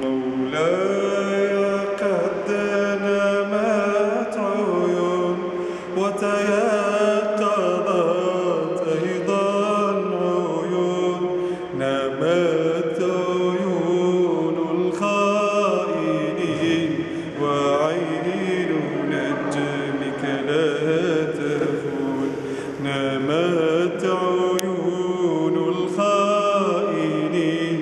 مولاي قد نمت عيون وتيقظت أيضا عيون، نمت عيون الخائنين وعين نجمك لا تخون، نمت عيون الخائنين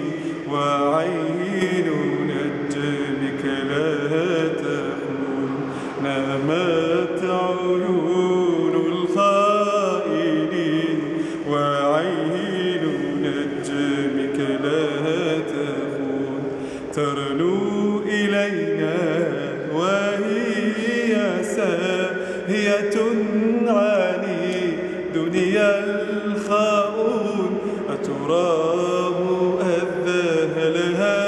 وعين نجمك لا تخون، نمت عيون الخائنين وعين نجمك لا تخون، ترنو إلينا وهي ساهية عن دنيا الخاؤون، أتراه أذه لها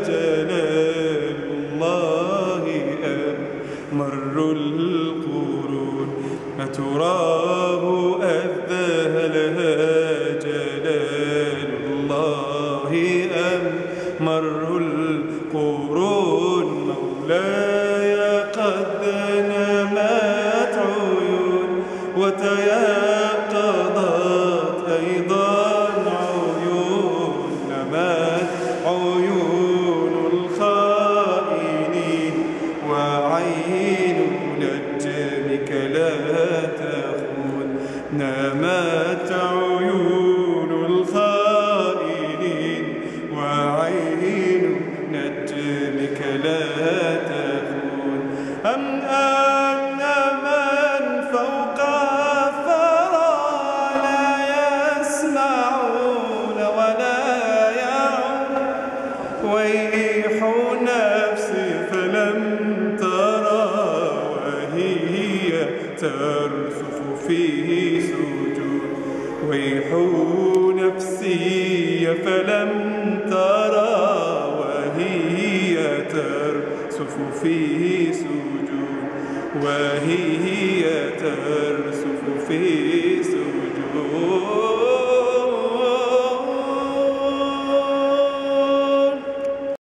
جلال الله أم مر القرون، أتراه أذه لها جلال الله أم مر القرون. مولاي قد نمت عيون وتيقظت أيضا عيون، نمت عيون الخائنين وعين نجمك لا تخون، نمت عيون الخائنين وعين نجمك لا تخون. أم أن من فوق الثرى لا يسمعون ولا يعون، ويح نفسي فلم ترى وهي ترسف فيه سجود، ويح نفسي فلم ترى وهي ترسف فيه سجود، وهي ترسف فيه